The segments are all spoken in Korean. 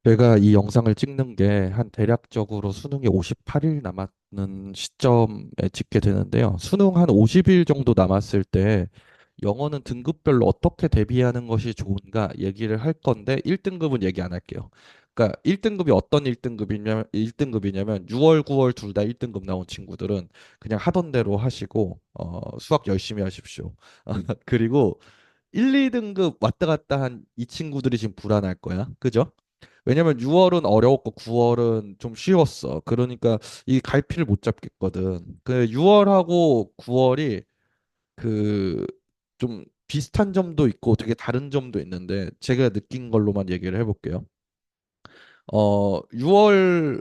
제가 이 영상을 찍는 게 한 대략적으로 수능이 58일 남았는 시점에 찍게 되는데요. 수능 한 50일 정도 남았을 때 영어는 등급별로 어떻게 대비하는 것이 좋은가 얘기를 할 건데 1등급은 얘기 안 할게요. 그러니까 1등급이 어떤 1등급이냐면 6월, 9월 둘 다 1등급 나온 친구들은 그냥 하던 대로 하시고 수학 열심히 하십시오. 그리고 1, 2등급 왔다 갔다 한 이 친구들이 지금 불안할 거야. 그죠? 왜냐면 6월은 어려웠고 9월은 좀 쉬웠어. 그러니까 이 갈피를 못 잡겠거든. 그 6월하고 9월이 그 좀 비슷한 점도 있고 되게 다른 점도 있는데 제가 느낀 걸로만 얘기를 해볼게요. 6월과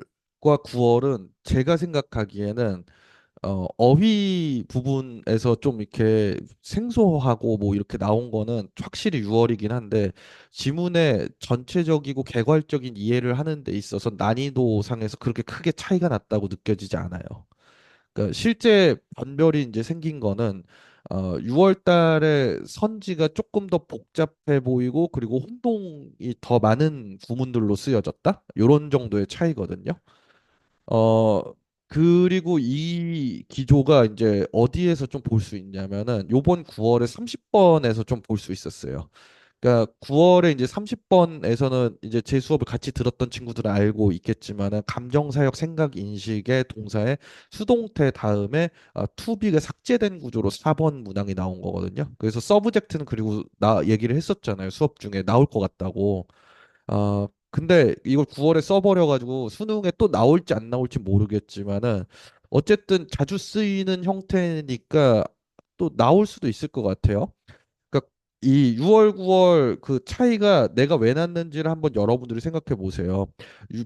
9월은 제가 생각하기에는 어휘 부분에서 좀 이렇게 생소하고 뭐 이렇게 나온 거는 확실히 6월이긴 한데 지문의 전체적이고 개괄적인 이해를 하는 데 있어서 난이도 상에서 그렇게 크게 차이가 났다고 느껴지지 않아요. 그러니까 실제 변별이 이제 생긴 거는 6월 달에 선지가 조금 더 복잡해 보이고 그리고 혼동이 더 많은 구문들로 쓰여졌다. 이런 정도의 차이거든요. 어, 그리고 이 기조가 이제 어디에서 좀 볼 수 있냐면은 요번 9월에 30번에서 좀 볼 수 있었어요. 그러니까 9월에 이제 30번에서는 이제 제 수업을 같이 들었던 친구들은 알고 있겠지만은 감정사역 생각 인식의 동사에 수동태 다음에 투비가 삭제된 구조로 4번 문항이 나온 거거든요. 그래서 서브젝트는 그리고 나 얘기를 했었잖아요. 수업 중에 나올 것 같다고. 근데 이걸 9월에 써버려가지고 수능에 또 나올지 안 나올지 모르겠지만은 어쨌든 자주 쓰이는 형태니까 또 나올 수도 있을 것 같아요. 그러니까 이 6월, 9월 그 차이가 내가 왜 났는지를 한번 여러분들이 생각해 보세요.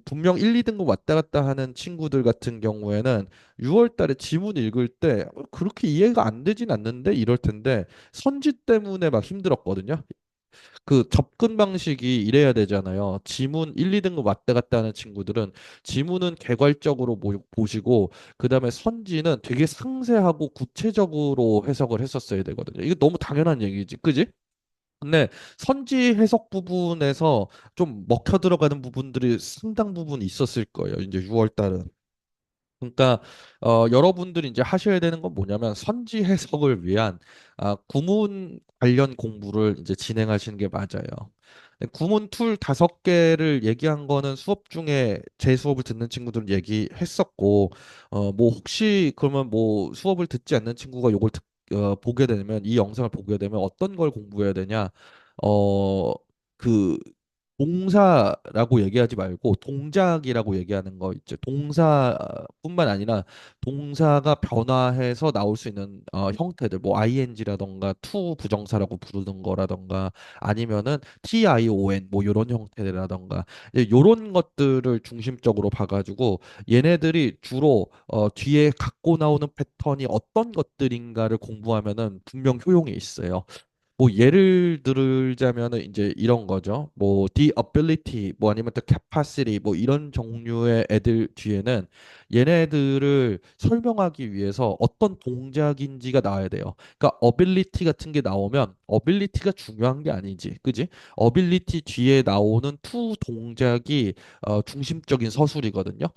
분명 1, 2등급 왔다 갔다 하는 친구들 같은 경우에는 6월 달에 지문 읽을 때 그렇게 이해가 안 되진 않는데 이럴 텐데 선지 때문에 막 힘들었거든요. 그 접근 방식이 이래야 되잖아요. 지문 1, 2등급 왔다 갔다 하는 친구들은 지문은 개괄적으로 보시고 그다음에 선지는 되게 상세하고 구체적으로 해석을 했었어야 되거든요. 이거 너무 당연한 얘기지. 그지? 근데 선지 해석 부분에서 좀 먹혀 들어가는 부분들이 상당 부분 있었을 거예요. 이제 6월 달은. 그러니까 여러분들이 이제 하셔야 되는 건 뭐냐면 선지 해석을 위한 구문 관련 공부를 이제 진행하시는 게 맞아요. 구문 툴 5개를 얘기한 거는 수업 중에 제 수업을 듣는 친구들은 얘기했었고 뭐 혹시 그러면 뭐 수업을 듣지 않는 친구가 요걸 보게 되면 이 영상을 보게 되면 어떤 걸 공부해야 되냐? 어그 동사라고 얘기하지 말고 동작이라고 얘기하는 거 있죠. 동사뿐만 아니라 동사가 변화해서 나올 수 있는 형태들, 뭐 ing라던가 to 부정사라고 부르는 거라던가 아니면은 tion 뭐 이런 형태라던가 이런 것들을 중심적으로 봐가지고 얘네들이 주로 뒤에 갖고 나오는 패턴이 어떤 것들인가를 공부하면은 분명 효용이 있어요. 뭐 예를 들자면은 이제 이런 거죠. 뭐 the ability 뭐 아니면 the capacity 뭐 이런 종류의 애들 뒤에는 얘네들을 설명하기 위해서 어떤 동작인지가 나와야 돼요. 그러니까 ability 같은 게 나오면 ability가 중요한 게 아니지. 그지? ability 뒤에 나오는 to 동작이 중심적인 서술이거든요.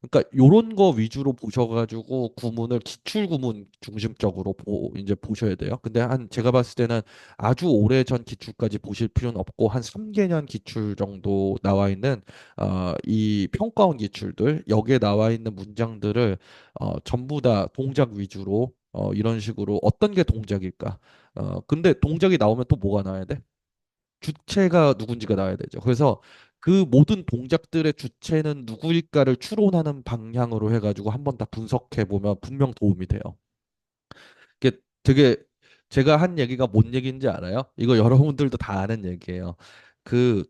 그러니까 요런 거 위주로 보셔가지고 구문을 기출 구문 중심적으로 이제 보셔야 돼요. 근데 한 제가 봤을 때는 아주 오래전 기출까지 보실 필요는 없고 한 3개년 기출 정도 나와 있는 이 평가원 기출들 여기에 나와 있는 문장들을 전부 다 동작 위주로 이런 식으로 어떤 게 동작일까? 근데 동작이 나오면 또 뭐가 나와야 돼? 주체가 누군지가 나와야 되죠. 그래서 그 모든 동작들의 주체는 누구일까를 추론하는 방향으로 해가지고 한번 다 분석해 보면 분명 도움이 돼요. 이게 되게 제가 한 얘기가 뭔 얘기인지 알아요? 이거 여러분들도 다 아는 얘기예요. 그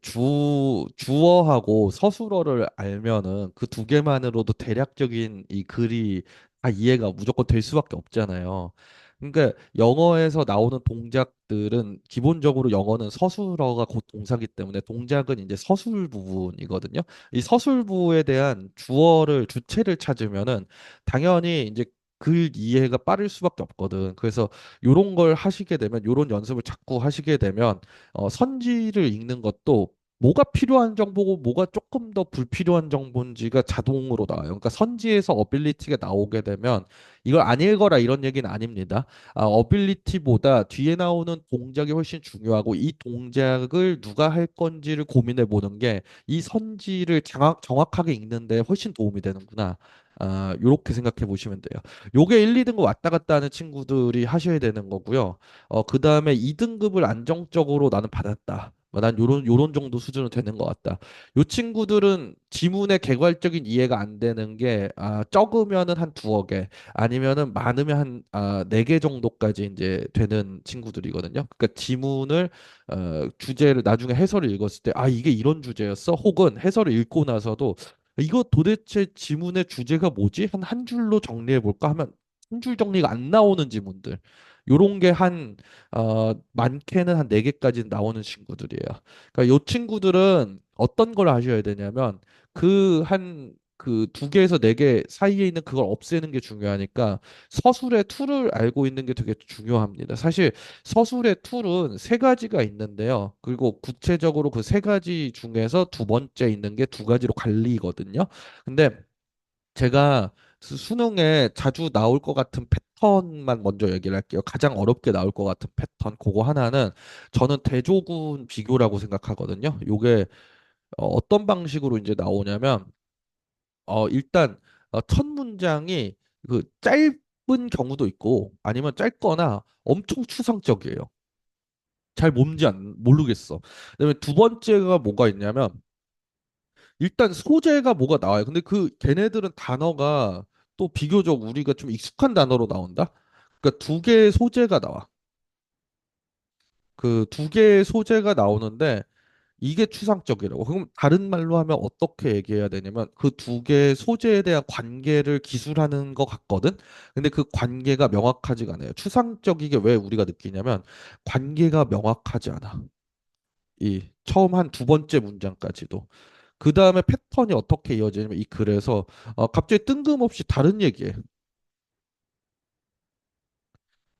주어하고 서술어를 알면은 그 두 개만으로도 대략적인 이 글이 다 이해가 무조건 될 수밖에 없잖아요. 그러니까 영어에서 나오는 동작들은 기본적으로 영어는 서술어가 곧 동사기 때문에 동작은 이제 서술 부분이거든요. 이 서술부에 대한 주체를 찾으면은 당연히 이제 글 이해가 빠를 수밖에 없거든. 그래서 요런 걸 하시게 되면 요런 연습을 자꾸 하시게 되면 선지를 읽는 것도 뭐가 필요한 정보고 뭐가 조금 더 불필요한 정보인지가 자동으로 나와요. 그러니까 선지에서 어빌리티가 나오게 되면 이걸 안 읽어라 이런 얘기는 아닙니다. 어빌리티보다 뒤에 나오는 동작이 훨씬 중요하고 이 동작을 누가 할 건지를 고민해 보는 게 이 선지를 정확하게 읽는 데 훨씬 도움이 되는구나. 요렇게 생각해 보시면 돼요. 요게 1, 2등급 왔다 갔다 하는 친구들이 하셔야 되는 거고요. 그다음에 2등급을 안정적으로 나는 받았다. 난 요런 정도 수준은 되는 것 같다. 요 친구들은 지문의 개괄적인 이해가 안 되는 게 적으면은 한 두어 개 아니면은 많으면 한 네 개 정도까지 이제 되는 친구들이거든요. 그러니까 지문을 주제를 나중에 해설을 읽었을 때 이게 이런 주제였어? 혹은 해설을 읽고 나서도 이거 도대체 지문의 주제가 뭐지? 한 줄로 정리해 볼까 하면 한 줄 정리가 안 나오는 지문들. 요런 게 많게는 한 네개까지 나오는 친구들이에요. 그러니까 요 친구들은 어떤 걸 하셔야 되냐면 그 두 개에서 네 개 사이에 있는 그걸 없애는 게 중요하니까 서술의 툴을 알고 있는 게 되게 중요합니다. 사실 서술의 툴은 세 가지가 있는데요. 그리고 구체적으로 그 세 가지 중에서 두 번째 있는 게 두 가지로 갈리거든요. 근데 제가 수능에 자주 나올 것 같은 패턴만 먼저 얘기를 할게요. 가장 어렵게 나올 것 같은 패턴, 그거 하나는 저는 대조군 비교라고 생각하거든요. 요게 어떤 방식으로 이제 나오냐면, 일단 첫 문장이 그 짧은 경우도 있고, 아니면 짧거나 엄청 추상적이에요. 잘 뭔지 모르겠어. 그다음에 두 번째가 뭐가 있냐면, 일단 소재가 뭐가 나와요. 근데 그 걔네들은 단어가 또 비교적 우리가 좀 익숙한 단어로 나온다. 그러니까 두 개의 소재가 나와. 그 두 개의 소재가 나오는데 이게 추상적이라고. 그럼 다른 말로 하면 어떻게 얘기해야 되냐면 그 두 개의 소재에 대한 관계를 기술하는 것 같거든. 근데 그 관계가 명확하지가 않아요. 추상적이게 왜 우리가 느끼냐면 관계가 명확하지 않아. 이 처음 한 두 번째 문장까지도. 그 다음에 패턴이 어떻게 이어지냐면 이 글에서 갑자기 뜬금없이 다른 얘기해.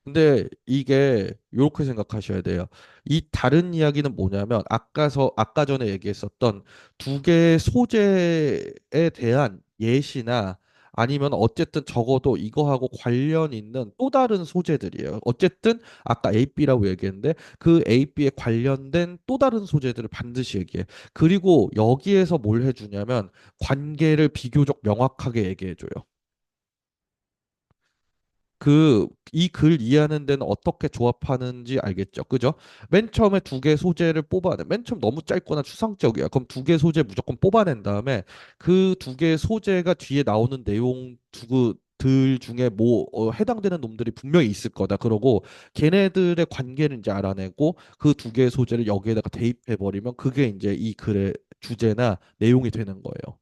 근데 이게 이렇게 생각하셔야 돼요. 이 다른 이야기는 뭐냐면 아까 전에 얘기했었던 두 개의 소재에 대한 예시나 아니면 어쨌든 적어도 이거하고 관련 있는 또 다른 소재들이에요. 어쨌든 아까 A, B라고 얘기했는데 그 A, B에 관련된 또 다른 소재들을 반드시 얘기해. 그리고 여기에서 뭘 해주냐면 관계를 비교적 명확하게 얘기해줘요. 이 글 이해하는 데는 어떻게 조합하는지 알겠죠? 그죠? 맨 처음에 두 개 소재를 뽑아내. 맨 처음 너무 짧거나 추상적이야. 그럼 두 개 소재 무조건 뽑아낸 다음에 그 두 개 소재가 뒤에 나오는 내용 들 중에 해당되는 놈들이 분명히 있을 거다. 그러고 걔네들의 관계를 이제 알아내고 그 두 개의 소재를 여기에다가 대입해 버리면 그게 이제 이 글의 주제나 내용이 되는 거예요.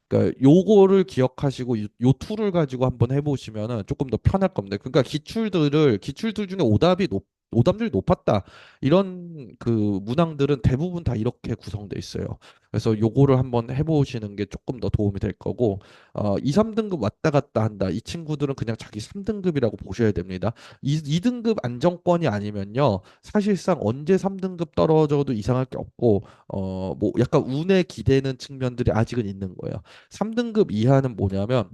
그러니까 요거를 기억하시고 요 툴을 가지고 한번 해보시면은 조금 더 편할 겁니다. 그러니까 기출들 중에 오답률이 높았다 이런 그 문항들은 대부분 다 이렇게 구성돼 있어요. 그래서 요거를 한번 해보시는 게 조금 더 도움이 될 거고 2, 3등급 왔다 갔다 한다. 이 친구들은 그냥 자기 3등급이라고 보셔야 됩니다. 2등급 안정권이 아니면요 사실상 언제 3등급 떨어져도 이상할 게 없고 뭐 약간 운에 기대는 측면들이 아직은 있는 거예요. 3등급 이하는 뭐냐면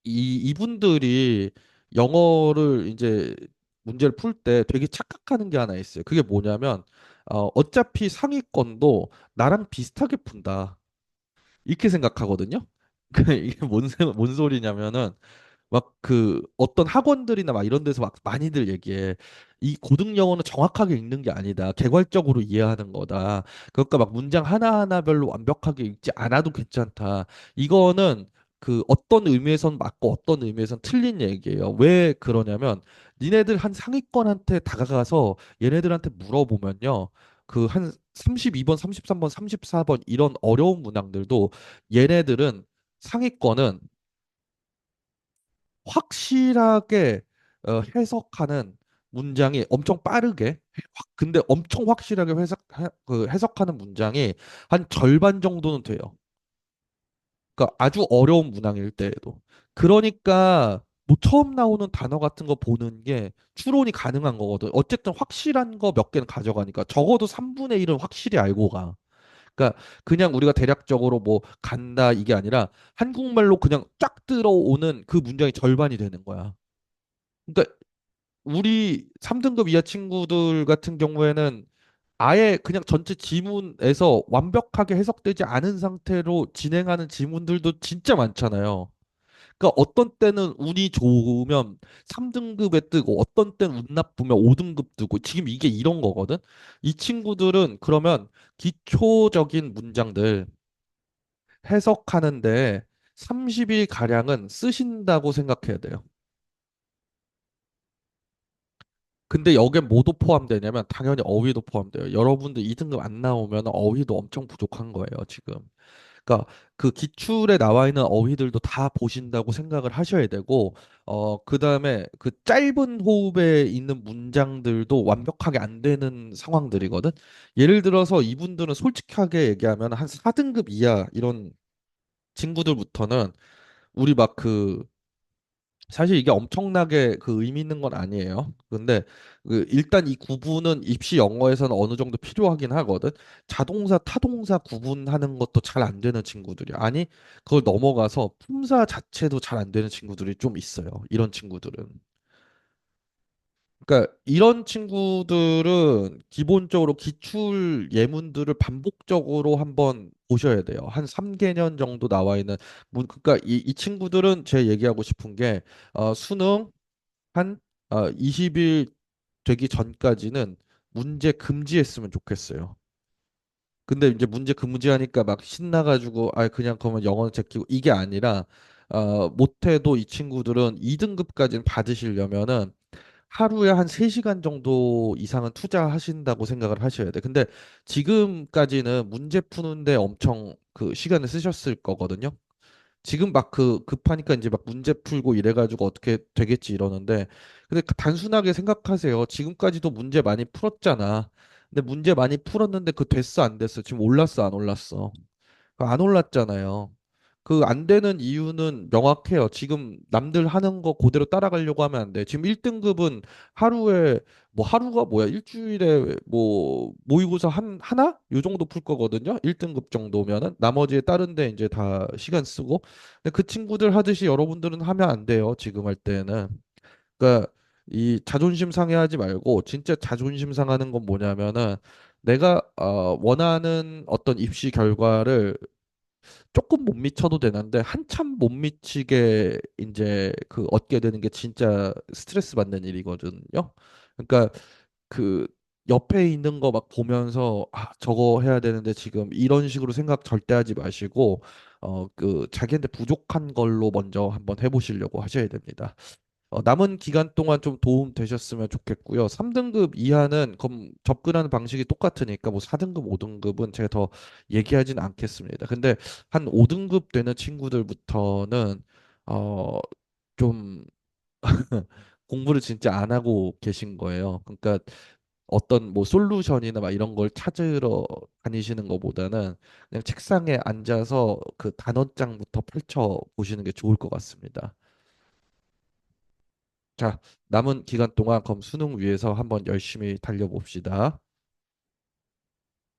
이분들이 영어를 이제 문제를 풀 때 되게 착각하는 게 하나 있어요. 그게 뭐냐면 어차피 상위권도 나랑 비슷하게 푼다. 이렇게 생각하거든요. 이게 뭔 소리냐면은 막 그 어떤 학원들이나 막 이런 데서 막 많이들 얘기해. 이 고등 영어는 정확하게 읽는 게 아니다. 개괄적으로 이해하는 거다. 그러니까 막 문장 하나하나별로 완벽하게 읽지 않아도 괜찮다. 이거는 그 어떤 의미에선 맞고 어떤 의미에선 틀린 얘기예요. 왜 그러냐면 니네들 한 상위권한테 다가가서 얘네들한테 물어보면요. 그 한 32번, 33번, 34번 이런 어려운 문항들도 얘네들은 상위권은 확실하게 해석하는 문장이 엄청 빠르게 근데 엄청 확실하게 해석하는 문장이 한 절반 정도는 돼요. 그러니까 아주 어려운 문항일 때에도. 그러니까 뭐 처음 나오는 단어 같은 거 보는 게 추론이 가능한 거거든. 어쨌든 확실한 거 몇 개는 가져가니까 적어도 3분의 1은 확실히 알고 가. 그러니까 그냥 우리가 대략적으로 뭐 간다 이게 아니라 한국말로 그냥 쫙 들어오는 그 문장이 절반이 되는 거야. 그러니까 우리 3등급 이하 친구들 같은 경우에는 아예 그냥 전체 지문에서 완벽하게 해석되지 않은 상태로 진행하는 지문들도 진짜 많잖아요. 그러니까 어떤 때는 운이 좋으면 3등급에 뜨고 어떤 때는 운 나쁘면 5등급 뜨고 지금 이게 이런 거거든. 이 친구들은 그러면 기초적인 문장들 해석하는데 30일 가량은 쓰신다고 생각해야 돼요. 근데 여기에 뭐도 포함되냐면 당연히 어휘도 포함돼요. 여러분들 2등급 안 나오면 어휘도 엄청 부족한 거예요, 지금. 그러니까 그 기출에 나와 있는 어휘들도 다 보신다고 생각을 하셔야 되고, 그다음에 그 짧은 호흡에 있는 문장들도 완벽하게 안 되는 상황들이거든. 예를 들어서 이분들은 솔직하게 얘기하면 한 4등급 이하 이런 친구들부터는 우리 막 그 사실 이게 엄청나게 그 의미 있는 건 아니에요. 근데 그 일단 이 구분은 입시 영어에서는 어느 정도 필요하긴 하거든. 자동사, 타동사 구분하는 것도 잘 안 되는 친구들이. 아니, 그걸 넘어가서 품사 자체도 잘 안 되는 친구들이 좀 있어요. 이런 친구들은. 그러니까 이런 친구들은 기본적으로 기출 예문들을 반복적으로 한번 보셔야 돼요. 한 3개년 정도 나와 있는 그러니까 이 친구들은 제 얘기하고 싶은 게 수능 한 20일 되기 전까지는 문제 금지했으면 좋겠어요. 근데 이제 문제 금지하니까 막 신나가지고 아 그냥 그러면 영어는 제끼고 이게 아니라 못해도 이 친구들은 2등급까지는 받으시려면은 하루에 한 3시간 정도 이상은 투자하신다고 생각을 하셔야 돼. 근데 지금까지는 문제 푸는데 엄청 그 시간을 쓰셨을 거거든요. 지금 막 그 급하니까 이제 막 문제 풀고 이래가지고 어떻게 되겠지 이러는데 근데 단순하게 생각하세요. 지금까지도 문제 많이 풀었잖아. 근데 문제 많이 풀었는데 그 됐어 안 됐어? 지금 올랐어 안 올랐어? 그안 올랐잖아요. 그 안 되는 이유는 명확해요. 지금 남들 하는 거 그대로 따라가려고 하면 안 돼. 지금 1등급은 하루에 뭐 하루가 뭐야? 일주일에 뭐 모의고사 하나? 요 정도 풀 거거든요. 1등급 정도면은 나머지 다른 데 이제 다 시간 쓰고. 근데 그 친구들 하듯이 여러분들은 하면 안 돼요. 지금 할 때는. 그러니까 이 자존심 상해하지 말고 진짜 자존심 상하는 건 뭐냐면은 내가 원하는 어떤 입시 결과를 조금 못 미쳐도 되는데 한참 못 미치게 이제 그 얻게 되는 게 진짜 스트레스 받는 일이거든요. 그러니까 그 옆에 있는 거 막 보면서 아 저거 해야 되는데 지금 이런 식으로 생각 절대 하지 마시고 그 자기한테 부족한 걸로 먼저 한번 해보시려고 하셔야 됩니다. 남은 기간 동안 좀 도움 되셨으면 좋겠고요. 3등급 이하는 그럼 접근하는 방식이 똑같으니까 뭐 4등급, 5등급은 제가 더 얘기하진 않겠습니다. 근데 한 5등급 되는 친구들부터는 어, 좀 공부를 진짜 안 하고 계신 거예요. 그러니까 어떤 뭐 솔루션이나 막 이런 걸 찾으러 다니시는 것보다는 그냥 책상에 앉아서 그 단원장부터 펼쳐 보시는 게 좋을 것 같습니다. 자, 남은 기간 동안 검 수능 위해서 한번 열심히 달려봅시다.